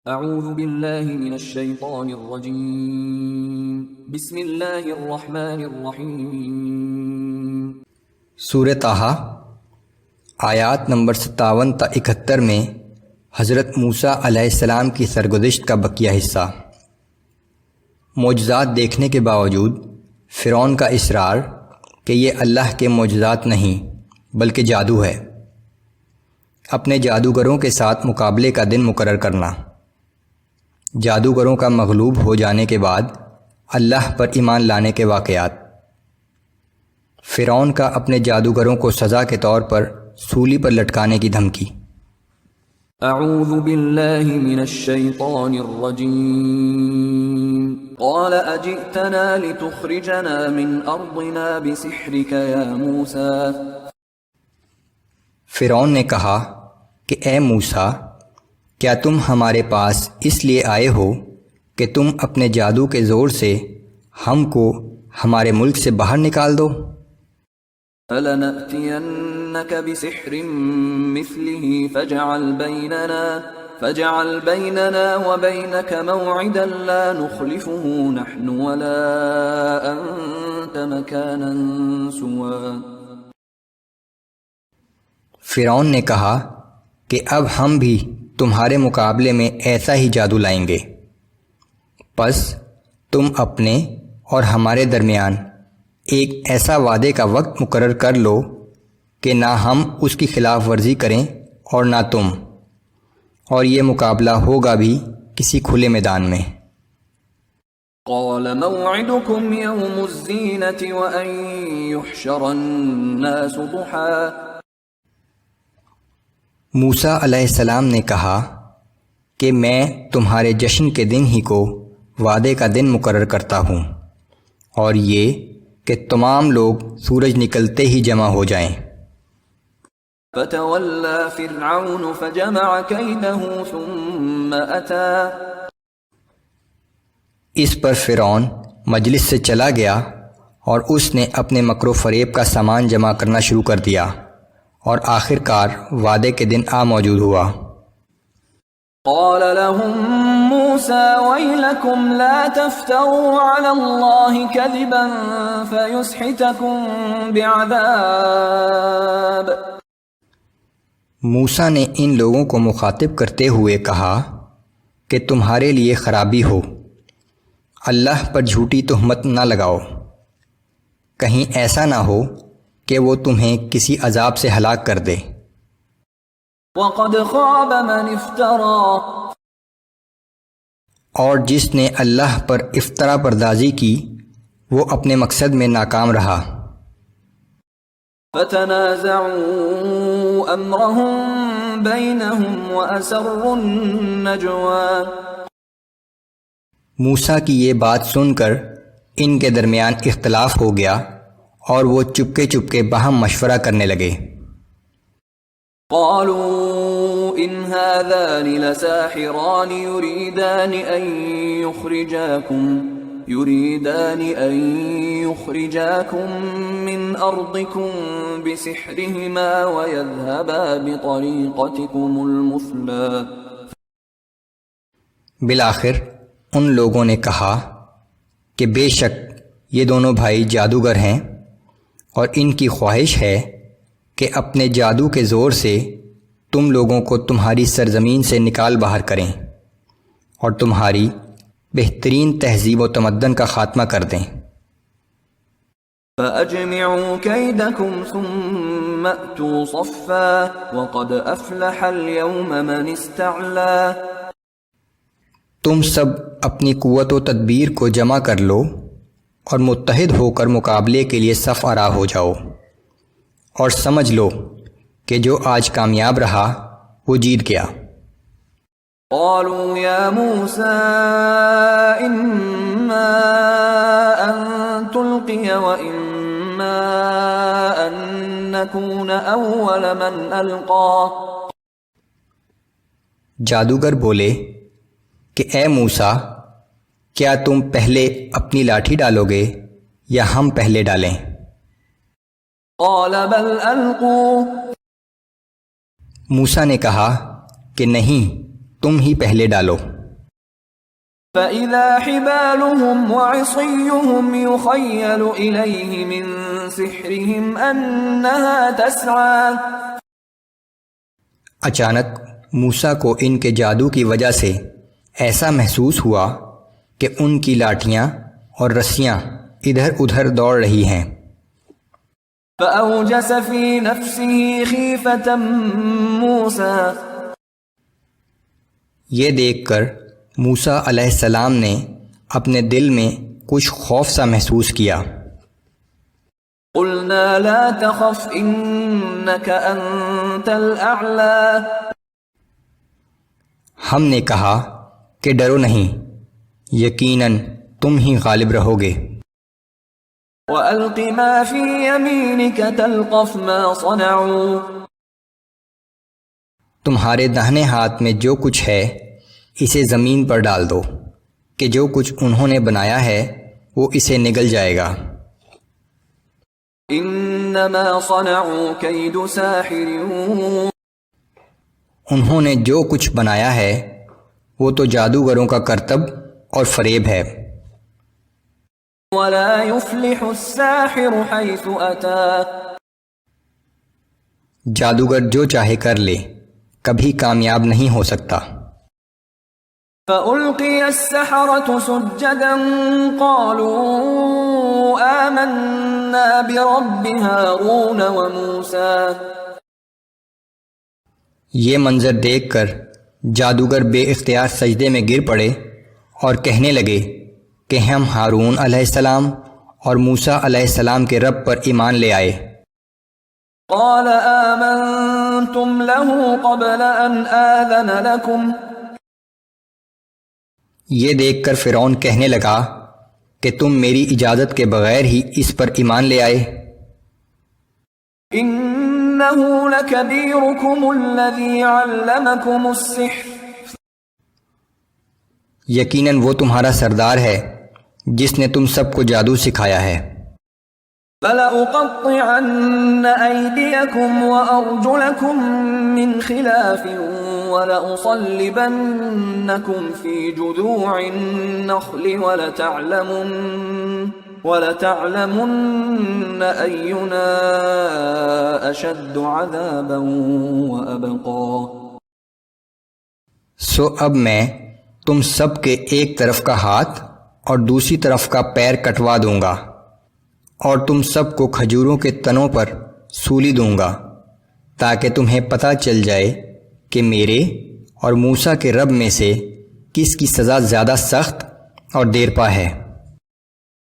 اعوذ باللہ من الشیطان الرجیم بسم اللہ الرحمن الرحیم۔ سورہ طٰہٰ آیات نمبر 57 تا 71 میں حضرت موسیٰ علیہ السلام کی سرگزشت کا بقیہ حصہ۔ معجزات دیکھنے کے باوجود فرعون کا اصرار کہ یہ اللہ کے معجزات نہیں بلکہ جادو ہے۔ اپنے جادوگروں کے ساتھ مقابلے کا دن مقرر کرنا۔ جادوگروں کا مغلوب ہو جانے کے بعد اللہ پر ایمان لانے کے واقعات۔ فرعون کا اپنے جادوگروں کو سزا کے طور پر سولی پر لٹکانے کی دھمکی۔ اعوذ باللہ من الشیطان الرجیم قال اجئتنا لتخرجنا من ارضنا بسحرک یا موسیٰ۔ فرعون نے کہا کہ اے موسیٰ، کیا تم ہمارے پاس اس لیے آئے ہو کہ تم اپنے جادو کے زور سے ہم کو ہمارے ملک سے باہر نکال دو؟ فَلَنَأْتِيَنَّكَ بِسِحْرٍ مِثْلِهِ فَاجْعَلْ بَيْنَنَا وَبَيْنَكَ مَوْعِدًا لَا نُخْلِفُهُ نَحْنُ وَلَا أَنْتَ مَكَانًا سُوًى۔ فرعون نے کہا کہ اب ہم بھی تمہارے مقابلے میں ایسا ہی جادو لائیں گے، پس تم اپنے اور ہمارے درمیان ایک ایسا وعدے کا وقت مقرر کر لو کہ نہ ہم اس کی خلاف ورزی کریں اور نہ تم، اور یہ مقابلہ ہوگا بھی کسی کھلے میدان میں۔ قال موعدكم يوم الزينة وأن يحشر الناس ضحى۔ موسیٰ علیہ السلام نے کہا کہ میں تمہارے جشن کے دن ہی کو وعدے کا دن مقرر کرتا ہوں، اور یہ کہ تمام لوگ سورج نکلتے ہی جمع ہو جائیں۔ فتولى فرعون فجمع كيده ثم أتى۔ اس پر فرعون مجلس سے چلا گیا اور اس نے اپنے مکر و فریب کا سامان جمع کرنا شروع کر دیا، اور آخر کار وعدے کے دن آ موجود ہوا۔ قال لهم موسى ويلكم لا تفتروا على الله كذبا فيسحتكم بعذاب۔ موسیٰ نے ان لوگوں کو مخاطب کرتے ہوئے کہا کہ تمہارے لیے خرابی ہو، اللہ پر جھوٹی تہمت نہ لگاؤ، کہیں ایسا نہ ہو کہ وہ تمہیں کسی عذاب سے ہلاک کر دے۔ وقد خاب من افترى۔ اور جس نے اللہ پر افطرا پردازی کی وہ اپنے مقصد میں ناکام رہا۔ فتنازعوا امرهم بينهم واسروا النجوى۔ موسیٰ کی یہ بات سن کر ان کے درمیان اختلاف ہو گیا اور وہ چپکے چپکے باہم مشورہ کرنے لگے۔ قالوا ان هذان لساحران يريدان ان يخرجاكم من ارضكم بسحرهما ويذهبا بطريقتكم المثلى۔ بالآخر ان لوگوں نے کہا کہ بے شک یہ دونوں بھائی جادوگر ہیں، اور ان کی خواہش ہے کہ اپنے جادو کے زور سے تم لوگوں کو تمہاری سرزمین سے نکال باہر کریں اور تمہاری بہترین تہذیب و تمدن کا خاتمہ کر دیں۔ فَأَجْمِعُوا كَيْدَكُمْ ثُمَّ أْتُوا صَفًّا وَقَدْ أَفْلَحَ الْيَوْمَ مَنِ اسْتَعْلَى۔ تم سب اپنی قوت و تدبیر کو جمع کر لو اور متحد ہو کر مقابلے کے لیے صف آرا ہو جاؤ، اور سمجھ لو کہ جو آج کامیاب رہا وہ جیت گیا۔ قالوا يا موسى إما أن تلقي وإما أن نكون أول من ألقى۔ جادوگر بولے کہ اے موسیٰ، کیا تم پہلے اپنی لاٹھی ڈالو گے یا ہم پہلے ڈالیں؟ قال بل القوا۔ موسیٰ نے کہا کہ نہیں، تم ہی پہلے ڈالو۔ فإذا حبالهم وعصيهم يخيل إليه من سحرهم أنها تسعى. اچانک موسیٰ کو ان کے جادو کی وجہ سے ایسا محسوس ہوا کہ ان کی لاٹھیاں اور رسیاں ادھر ادھر دوڑ رہی ہیں. فأوجس في نفسه خيفة موسى. یہ دیکھ کر موسیٰ علیہ السلام نے اپنے دل میں کچھ خوف سا محسوس کیا. قلنا لا تخف إنك أنت الأعلى. ہم نے کہا کہ ڈرو نہیں، یقیناً تم ہی غالب رہو گے. وألق ما في يمينك تلقف ما صنعوا. تمہارے داہنے ہاتھ میں جو کچھ ہے اسے زمین پر ڈال دو کہ جو کچھ انہوں نے بنایا ہے وہ اسے نگل جائے گا. انما صنعوا كيد ساحر. انہوں نے جو کچھ بنایا ہے وہ تو جادوگروں کا کرتب اور فریب ہے. ولا يفلح الساحر حيث أتى. جادوگر جو چاہے کر لے کبھی کامیاب نہیں ہو سکتا. فألقي السحرة سجدا قالوا آمنا برب هارون وموسى. یہ منظر دیکھ کر جادوگر بے اختیار سجدے میں گر پڑے اور کہنے لگے کہ ہم ہارون علیہ السلام اور موسیٰ علیہ السلام کے رب پر ایمان لے آئے. قال آمنتم له قبل أن آذن لكم. یہ دیکھ کر فرعون کہنے لگا کہ تم میری اجازت کے بغیر ہی اس پر ایمان لے آئے. إنه لكبيركم الذي علمكم السحر. یقیناً وہ تمہارا سردار ہے جس نے تم سب کو جادو سکھایا ہے. فَلَأُقَطِّعَنَّ أَيْدِيَكُمْ وَأَرْجُلَكُمْ مِنْ خِلَافٍ وَلَأُصَلِّبَنَّكُمْ فِي جُذُوعِ النَّخْلِ وَلَتَعْلَمُنَّ أَيُّنَا أَشَدُّ عَذَابًا وَأَبْقَى. سو اب میں تم سب کے ایک طرف کا ہاتھ اور دوسری طرف کا پیر کٹوا دوں گا اور تم سب کو کھجوروں کے تنوں پر سولی دوں گا تاکہ تمہیں پتہ چل جائے کہ میرے اور موسیٰ کے رب میں سے کس کی سزا زیادہ سخت اور دیرپا ہے.